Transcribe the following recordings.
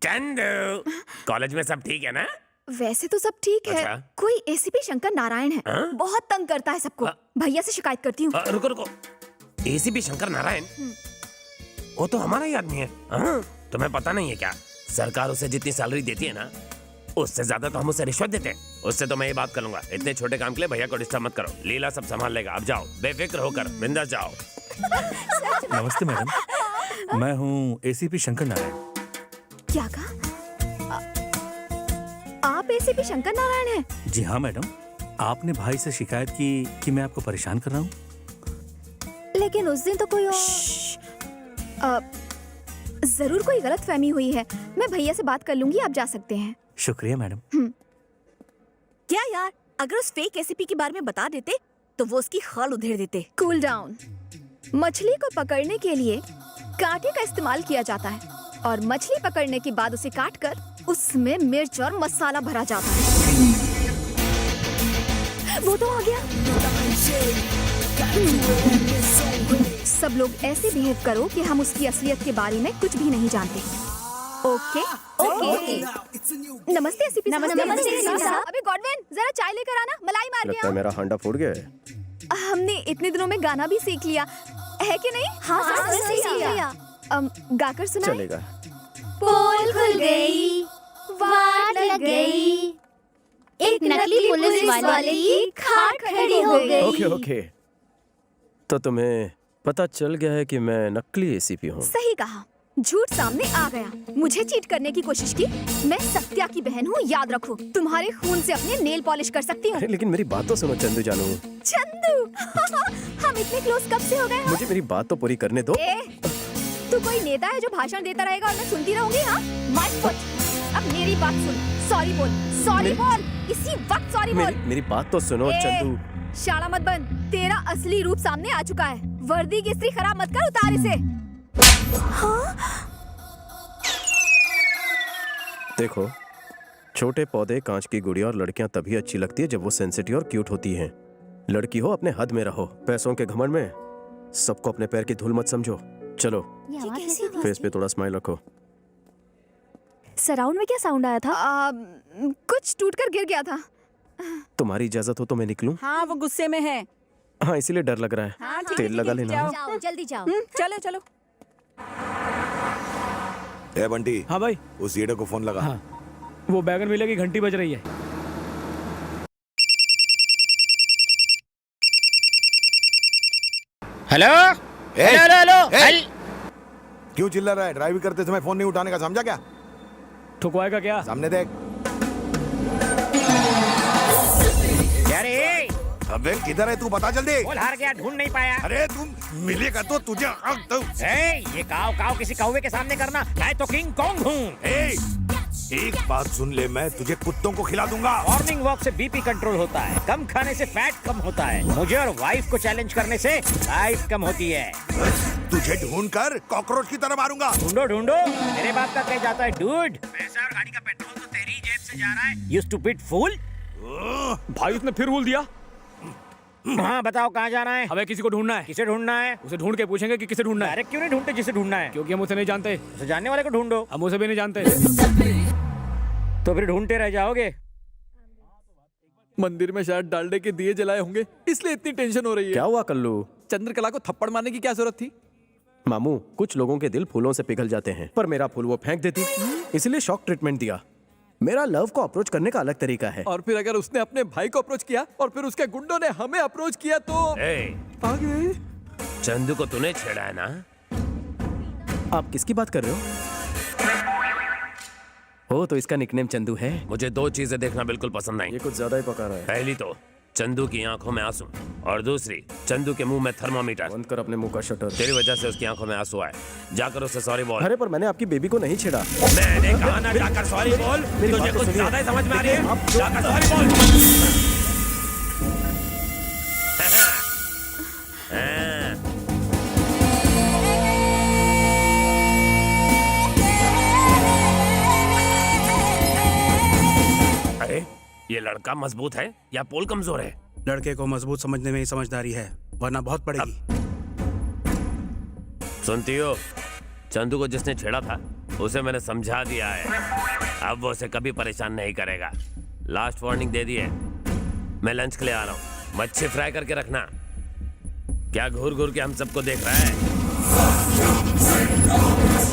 Chandu, college में सब ठीक है ना? वैसे तो सब ठीक है। अच्छा? कोई एसीपी शंकर नारायण है, बहुत तंग करता है सबको। भैया से शिकायत करती हूँ। रुको रुको, एसीपी शंकर नारायण, वो तो हमारा ही आदमी है। तुम्हें पता नहीं है क्या? सरकार उसे जितनी सैलरी देती है ना, उससे ज्यादा तो हम उसे रिश्वत देते हैं। उससे तो मैं ये बात कर लूंगा। इतने छोटे काम के लिए भैया को डिस्टर्ब मत करो। लीला सब संभाल लेगा। अब जाओ, बेफिक्र होकर बिंदास जाओ। नमस्ते मैडम, मैं हूँ एसीपी शंकर नारायण। क्या कहा? आप एसीपी शंकर नारायण हैं? जी हाँ मैडम, आपने भाई से शिकायत की कि मैं आपको परेशान कर रहा हूँ। लेकिन उस दिन तो कोई जरूर कोई गलतफहमी हुई है। मैं भैया से बात कर लूंगी, आप जा सकते हैं। शुक्रिया मैडम। क्या यार, अगर उस फेक एसीपी के बारे में बता देते तो वो उसकी खाल उधेड़ देते। Cool down. मछली को पकड़ने के लिए कांटे का इस्तेमाल किया जाता है और मछली पकड़ने के बाद उसे काटकर उसमें मिर्च और मसाला भरा जाता है। वो तो आ गया। सब लोग ऐसे बिहेव करो कि हम उसकी असलियत के बारे में कुछ भी नहीं जानते। Okay okay. नमस्ते एसीपी साहब। नमस्ते साहब। अबे गॉडविन, जरा चाय लेकर आना, मलाई मार लगता गया। है मेरा हांडा फूट गया है। हमने इतने दिनों में गाना भी सीख लिया है कि नहीं? हाँ, सीख लिया। गाकर सुनाएं। चलेगा। पोल खुल गई, वाट लग गई, एक नकली पुलिस वाले की खाट खड़ी हो गई। ओके ओके, तो तुम्हें पता चल गया है कि मैं नकली एसीपी हूँ। सही कहा, झूठ सामने आ गया। मुझे चीट करने की कोशिश की। मैं सत्या की बहन हूँ, याद रखो। तुम्हारे खून से अपने नेल पॉलिश कर सकती हूँ। अरे लेकिन मेरी बात तो सुनो चंदू जानू। चंदू हम इतने क्लोज कब से हो गए? मुझे मेरी बात तो पूरी करने दो। तू कोई नेता है जो भाषण देता रहेगा और मैं सुनती रहूंगी? हाँ, माय फुट। अब मेरी बात सुन। सॉरी बोल, सॉरी बोल, इसी वक्त सॉरी बोल। मेरी बात तो सुनो चंदू। शाला मत बन, तेरा असली रूप सामने आ चुका है। वर्दी की इस्त्री खराब मत कर, उतार इसे। हाँ? देखो, छोटे पौधे, कांच की गुड़िया और लड़कियां तभी अच्छी लगती है जब वो सेंसिटिव और क्यूट होती हैं। लड़की हो, अपने हद में रहो। पैसों के घमंड में सबको अपने पैर की धूल मत समझो। चलो, फेस पे थोड़ा स्माइल रखो। सराउंड में क्या साउंड आया था? कुछ टूटकर गिर गया था। तुम्हारी इजाजत हो तो मैं निकलूं? हाँ, वो गुस्से में है। हाँ, इसीलिए डर लग रहा है। हाँ, ठीक तेल लगा लेना। जाओ, जल्दी जाओ। चलो चलो। ए बंटी, हाँ भाई। उस ईडे को फोन लगा। हाँ, वो बैगन मिले की घंटी बज रही है। Hello hello hello hello. क्यों चिल्ला रहा है? ड्राइव करते समय फोन नहीं उठाने का, समझा क्या? ठुकवाएगा क्या? सामने देख। अरे अबे किधर है तू? बता जल्दी। बोल, हार गया, ढूंढ नहीं पाया। अरे तुम मिलेगा तो तुझे ये काव काव किसी कौवे के सामने करना। मैं तो किंग कॉन्ग हूँ। एक बात सुन ले, मैं तुझे कुत्तों को खिला दूंगा। मॉर्निंग वॉक से बीपी कंट्रोल होता है, कम खाने से फैट कम होता है, मुझे और वाइफ को चैलेंज करने से लाइफ कम होती है। तुझे ढूंढ कर कॉकरोच की तरह मारूंगा। ढूंढो ढूंढो, मेरे बाप का कह जाता है डूड। पैसा और गाड़ी का पेट्रोल तो तेरी जेब से जा रहा है। यू स्टूपिड फूल। भाई उसने फिर भूल दिया। हाँ बताओ, कहाँ जाना है? हमें किसी को ढूंढना है। किसे ढूंढना है? उसे ढूंढ के पूछेंगे कि किसे ढूंढना है। डायरेक्ट क्यों नहीं ढूंढते जिसे ढूंढना है? क्योंकि हम उसे नहीं जानते। उसे जानने वाले को ढूंढो। हम उसे भी नहीं जानते। तो फिर ढूंढते रह जाओगे। मंदिर में शायद डालडे के दिए जलाए होंगे, इसलिए इतनी टेंशन हो रही है। क्या हुआ कल्लू? चंद्रकला को थप्पड़ मारने की क्या जरूरत थी? मामू, कुछ लोगों के दिल फूलों से पिघल जाते हैं, पर मेरा फूल वो फेंक देती, इसलिए शॉक ट्रीटमेंट दिया। मेरा लव को अप्रोच करने का अलग तरीका है। और फिर अगर उसने अपने भाई को अप्रोच किया और फिर उसके गुंडों ने हमें अप्रोच किया तो आगे। चंदू को तूने छेड़ा है ना? आप किसकी बात कर रहे हो? ओ, तो इसका निकनेम चंदू है। मुझे दो चीजें देखना बिल्कुल पसंद नहीं। ये कुछ ज्यादा ही पका रहा है। पहली तो चंदू की आंखों में आंसू, और दूसरी चंदू के मुंह में थर्मामीटर। बंद कर अपने मुंह का शटर। तेरी वजह से उसकी आंखों में आंसू आए। जाकर उससे सॉरी बोल। अरे पर मैंने आपकी बेबी को नहीं छेड़ा। मैंने कहा ना, जाकर सॉरी बोल। तुझे कुछ ज्यादा ही समझ में आ रही है। जाकर सॉरी बोल। अरे ये लड़का मजबूत है या पोल कमजोर है? लड़के को मजबूत समझने में ही समझदारी है, वरना बहुत पड़ेगी। सुनती हो, चंदू को जिसने छेड़ा था उसे मैंने समझा दिया है, अब वो उसे कभी परेशान नहीं करेगा। लास्ट वार्निंग दे दी है। मैं लंच के लिए आ रहा हूँ, मच्छी फ्राई करके रखना। क्या घूर घूर के हम सबको देख रहा है?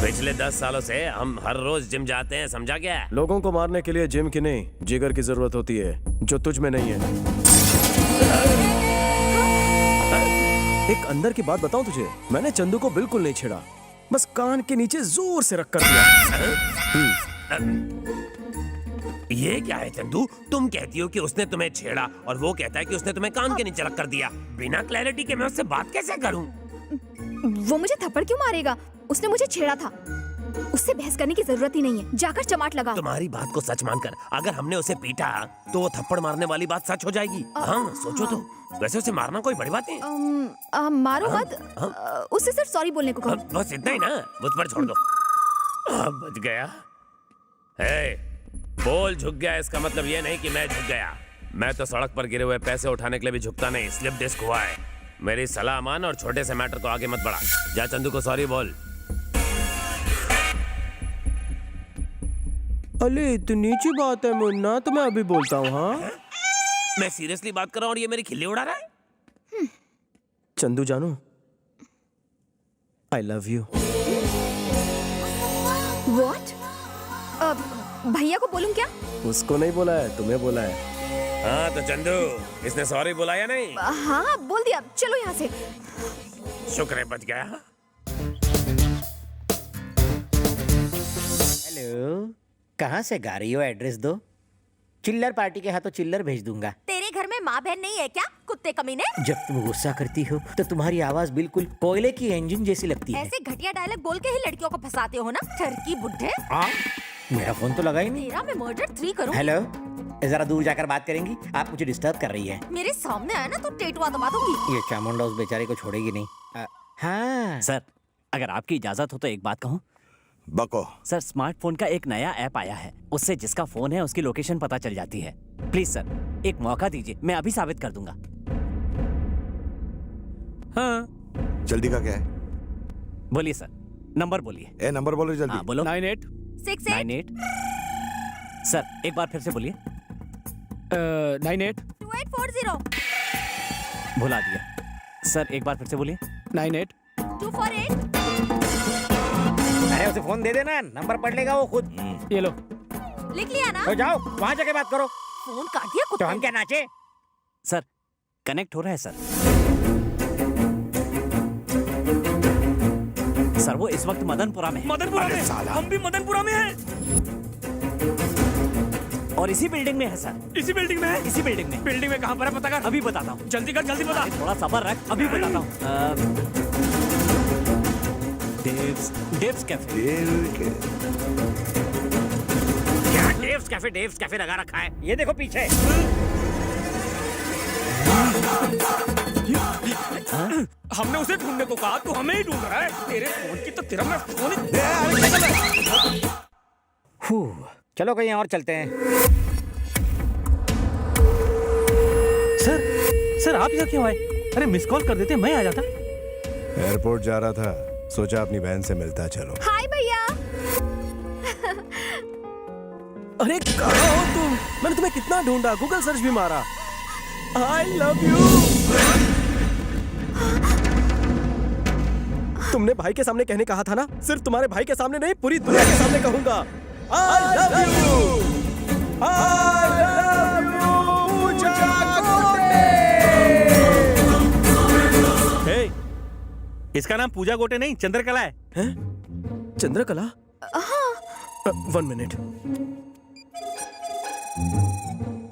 पिछले 10 सालों से हम हर रोज जिम जाते हैं, समझा क्या? लोगों को मारने के लिए जिम की नहीं, जिगर की जरूरत होती है, जो तुझ में नहीं है। एक अंदर की बात बताऊं तुझे, मैंने चंदू को बिल्कुल नहीं छेड़ा, बस कान के नीचे जोर से रख कर दिया। ये क्या है चंदू? तुम कहती हो कि उसने तुम्हें छेड़ा और वो कहता है कि उसने तुम्हें कान के नीचे रख कर दिया। बिना क्लैरिटी के मैं उससे बात कैसे करूं? वो मुझे थप्पड़ क्यों मारेगा? उसने मुझे छेड़ा था। उससे बहस करने की जरूरत ही नहीं है, जाकर चमाट लगाओ। तुम्हारी बात को सच मानकर अगर हमने उसे पीटा तो वो थप्पड़ मारने वाली बात सच हो जाएगी। हाँ सोचो तो। वैसे उसे मारना कोई बड़ी बात नहीं। मारो मत। उससे सिर्फ सॉरी बोलने को कहो। बस इतना ही ना, मुझ पर छोड़ दो। बच गया। बोल झुक गया, इसका मतलब ये नहीं कि मैं झुक गया। मैं तो सड़क पर गिरे हुए पैसे उठाने के लिए भी झुकता नहीं। स्लिप डिस्क हुआ है। मेरी सलाह मान और छोटे से मैटर को आगे मत बढ़ा। जा चंदू को सॉरी बोल। अरे इतनी सी बात है मुन्ना, तो मैं अभी बोलता हूँ। हाँ मैं सीरियसली बात कर रहा हूँ और ये मेरी खिल्ली उड़ा रहा है। चंदू जानू, आई लव यू। What? भैया को बोलूं क्या? उसको नहीं बोला है, तुम्हें बोला है। हाँ तो चंदू, इसने सॉरी बोला या नहीं? हाँ बोल दिया। चलो यहाँ से। शुक्र है बच गया। हेलो, कहाँ से गा रही हो? एड्रेस दो। चिल्लर पार्टी के हाथों चिल्लर भेज दूंगा। तेरे घर में माँ बहन नहीं है क्या, कुत्ते कमीने? जब तुम गुस्सा करती हो तो तुम्हारी आवाज बिल्कुल कोयले की इंजन जैसी लगती है। ऐसे घटिया डायलॉग बोल के ही लड़कियों को फंसाते हो ना, ठरकी बुड्ढे। मेरा फोन तो लगा ही नहीं। तेरा मैं मर्डर 3 करूँ। हेलो, जरा दूर जाकर बात करेंगी? आप मुझे डिस्टर्ब कर रही है। मेरे सामने आया ना तो टेटुआ दबा दूंगी। ये चामुंडा उस बेचारे को छोड़ेगी नहीं। हाँ सर, अगर आपकी इजाजत हो तो एक बात कहूँ। बको। सर, स्मार्टफोन का एक नया ऐप आया है, उससे जिसका फोन है उसकी लोकेशन पता चल जाती है। प्लीज सर, एक मौका दीजिए, मैं अभी साबित कर दूंगा। हाँ जल्दी का क्या है? बोलिए सर, नंबर बोलिए। नंबर बोलो जल्दी। हाँ बोलो। 9868 सर एक बार फिर से बोलिए। 2840 भुला दिया। सर एक बार फिर से बोलिए। 248। अरे उसे फोन दे देना, नंबर पढ़ लेगा वो खुद। ये लो। लिख लिया ना? तो जाओ वहाँ जाके बात करो। फोन काट दिया तो कुत्ते हम क्या नाचे? सर कनेक्ट हो रहा है सर। सर वो इस वक्त मदनपुरा में है। मदनपुरा में? हम भी मदनपुरा में हैं। और इसी बिल्डिंग में है सर। इसी बिल्डिंग में है? इसी बिल्डिंग में। बिल्डिंग में कहाँ पर है पता कर। अभी बताता हूँ। जल्दी कर, जल्दी बता। थोड़ा सब्र रख, अभी बताता हूँ। डेव्स कैफे। क्या डेव्स कैफे लगा रखा है? ये देखो पीछे। हमने उसे ढूंढने को कहा, तू हमें ही ढूंढ रहा है। तेरे फोन की तो तेरा मैं फोन चलो कहीं और चलते हैं। सर आप यहाँ क्यों आए? अरे मिस कॉल कर देते, मैं आ जाता। एयरपोर्ट जा रहा था, सोचा अपनी बहन से मिलता चलो। हाय भैया। अरे कहाँ हो तुम? मैंने तुम्हें कितना ढूंढा, गूगल सर्च भी मारा। I love you. तुमने भाई के सामने कहने कहा था ना? सिर्फ तुम्हारे भाई के सामने नहीं, पूरी दुनिया के सामने कहूंगा। I love you. I love you. इसका नाम पूजा गोटे नहीं, चंद्रकला है। चंद्रकला? हाँ। 1 मिनट।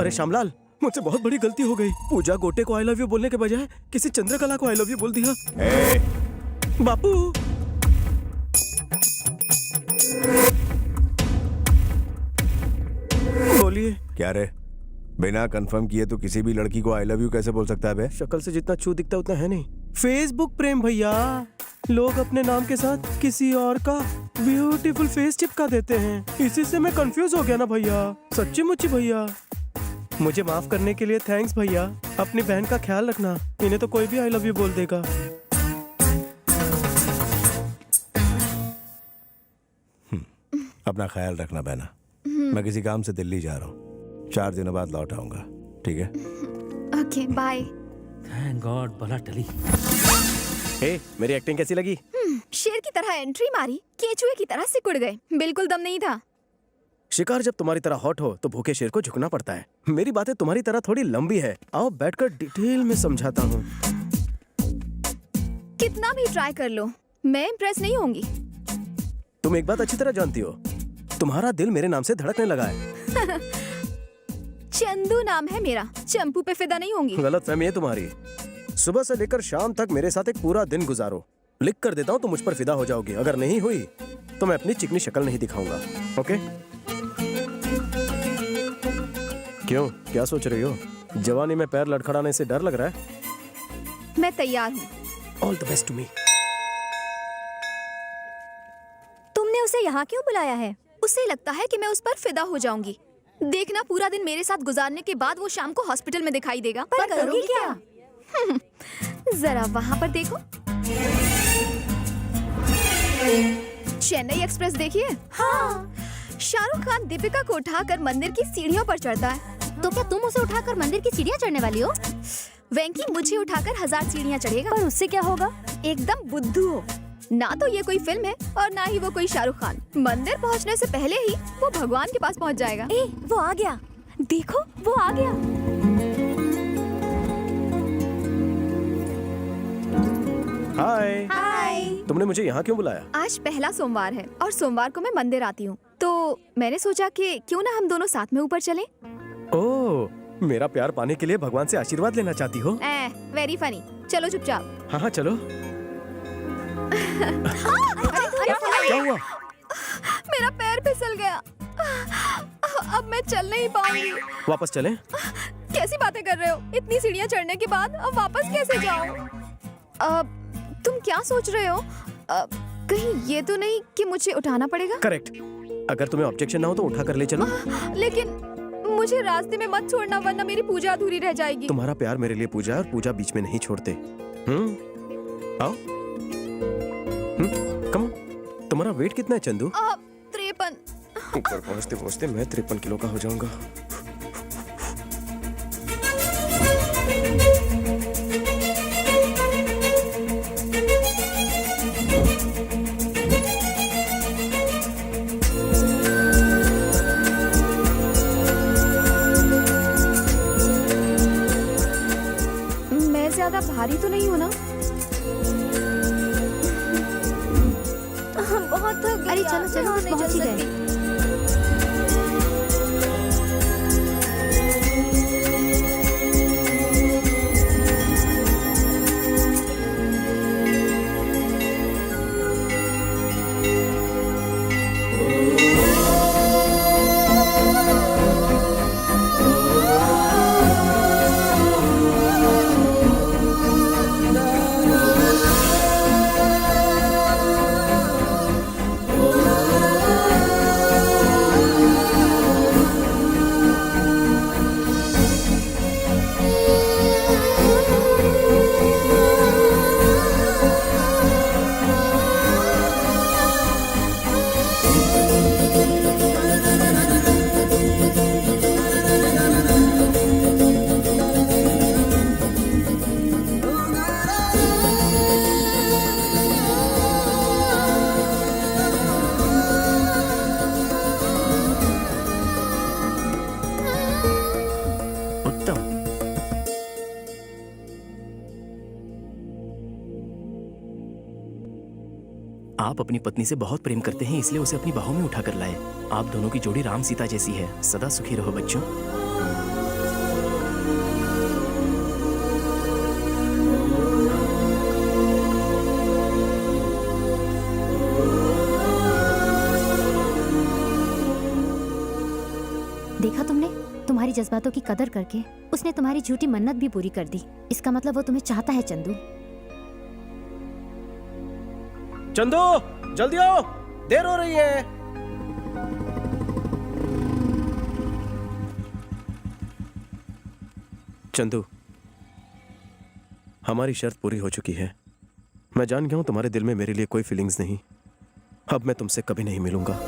अरे श्यामलाल, मुझसे बहुत बड़ी गलती हो गई। पूजा गोटे को आई लव यू बोलने के बजाय किसी चंद्रकला को आई लव यू बोल दिया। बापू। बोलिए। क्या रे, बिना कंफर्म किए तो किसी भी लड़की को आई लव यू कैसे बोल सकता है बे? शक्ल से जितना छू दिखता उतना है नहीं। फेसबुक प्रेम भैया, लोग अपने नाम के साथ किसी और का ब्यूटीफुल फेस चिपका देते हैं। इसी से मैं कंफ्यूज हो गया ना भैया। सच्ची मुच्ची भैया, मुझे माफ करने के लिए थैंक्स भैया। अपनी बहन का ख्याल रखना, इन्हें तो कोई भी आई लव यू बोल देगा। अपना ख्याल रखना बहना। मैं किसी काम से दिल्ली जा रहा हूँ, 4 दिनों बाद लौट आऊंगा, ठीक है? Okay bye. थैंक गॉड बला टली। हे, मेरी एक्टिंग कैसी लगी? शेर की तरह एंट्री मारी, केचुए की तरह सिकुड़ गए, बिल्कुल दम नहीं था। शिकार जब तुम्हारी तरह हॉट हो तो भूखे शेर को झुकना पड़ता है। मेरी बातें तुम्हारी तरह थोड़ी लंबी है, आओ बैठकर डिटेल में समझाता हूँ। कितना भी ट्राई कर लो, मैं इम्प्रेस नहीं होंगी। तुम एक बात अच्छी तरह जानती हो, तुम्हारा दिल मेरे नाम से धड़कने लगा है। चंदू नाम है मेरा, चंपू पे फिदा नहीं होंगी। गलतफहमी है तुम्हारी। सुबह से लेकर शाम तक मेरे साथ एक पूरा दिन गुजारो, लिख कर देता हूँ तो मुझ पर फिदा हो जाओगी। अगर नहीं हुई तो मैं अपनी चिकनी शक्ल नहीं दिखाऊंगा। ओके? क्यों, क्या सोच रही हो? जवानी में पैर लड़खड़ाने से डर लग रहा है? मैं तैयार हूँ। All the best to me. तुमने उसे यहाँ क्यों बुलाया है? उसे लगता है कि मैं उस पर फिदा हो जाऊंगी। देखना, पूरा दिन मेरे साथ गुजारने के बाद वो शाम को हॉस्पिटल में दिखाई देगा। पर करोगी क्या? जरा वहाँ पर देखो। चेन्नई एक्सप्रेस देखिए। हाँ। शाहरुख खान दीपिका को उठाकर मंदिर की सीढ़ियों पर चढ़ता है। तो क्या तुम उसे उठाकर मंदिर की सीढ़ियाँ चढ़ने वाली हो? वेंकी मुझे उठाकर 1000 सीढ़ियाँ चढ़ेगा। पर उससे क्या होगा? एकदम बुद्धू हो। ना तो ये कोई फिल्म है और ना ही वो कोई शाहरुख खान। मंदिर पहुंचने से पहले ही वो भगवान के पास पहुंच जाएगा। ए, वो आ गया। देखो, वो आ गया। हाय। हाय। तुमने मुझे यहाँ क्यों बुलाया? आज पहला सोमवार है और सोमवार को मैं मंदिर आती हूँ, तो मैंने सोचा कि क्यों ना हम दोनों साथ में ऊपर चलें। ओह, मेरा प्यार पाने के लिए भगवान से आशीर्वाद लेना चाहती हो? Very funny. चलो चुपचाप। हाँ हाँ चलो। क्या हुआ? मेरा पैर फिसल गया, अब मैं चल नहीं पाऊंगी। वापस चलें? कैसी बातें कर रहे हो? इतनी सीढ़ियाँ चढ़ने के बाद अब वापस कैसे जाऊँ? तुम क्या सोच रहे हो? कहीं ये तो नहीं कि मुझे उठाना पड़ेगा? करेक्ट। अगर तुम्हें ऑब्जेक्शन ना हो तो उठा कर ले चलो। लेकिन मुझे रास्ते में मत छोड़ना, वरना मेरी पूजा अधूरी रह जाएगी। तुम्हारा प्यार मेरे लिए पूजा है और पूजा बीच में नहीं छोड़ते। आओ। Come on. तुम्हारा वेट कितना है चंदू? 53। ऊपर पहुंचते पहुंचते मैं 53 किलो का हो जाऊंगा। मैं ज्यादा भारी तो नहीं हूँ ना? बहुत थक गई। अरे चलो चलो, बस पहुंच ही गए। आप अपनी पत्नी से बहुत प्रेम करते हैं, इसलिए उसे अपनी बाहों में उठा कर लाए। आप दोनों की जोड़ी राम सीता जैसी है। सदा सुखी रहो बच्चों। देखा तुमने? तुम्हारी जज्बातों की कदर करके उसने तुम्हारी झूठी मन्नत भी पूरी कर दी। इसका मतलब वो तुम्हें चाहता है चंदू। चंदू जल्दी आओ, देर हो रही है। चंदू, हमारी शर्त पूरी हो चुकी है। मैं जान गया हूं तुम्हारे दिल में मेरे लिए कोई फीलिंग्स नहीं। अब मैं तुमसे कभी नहीं मिलूंगा।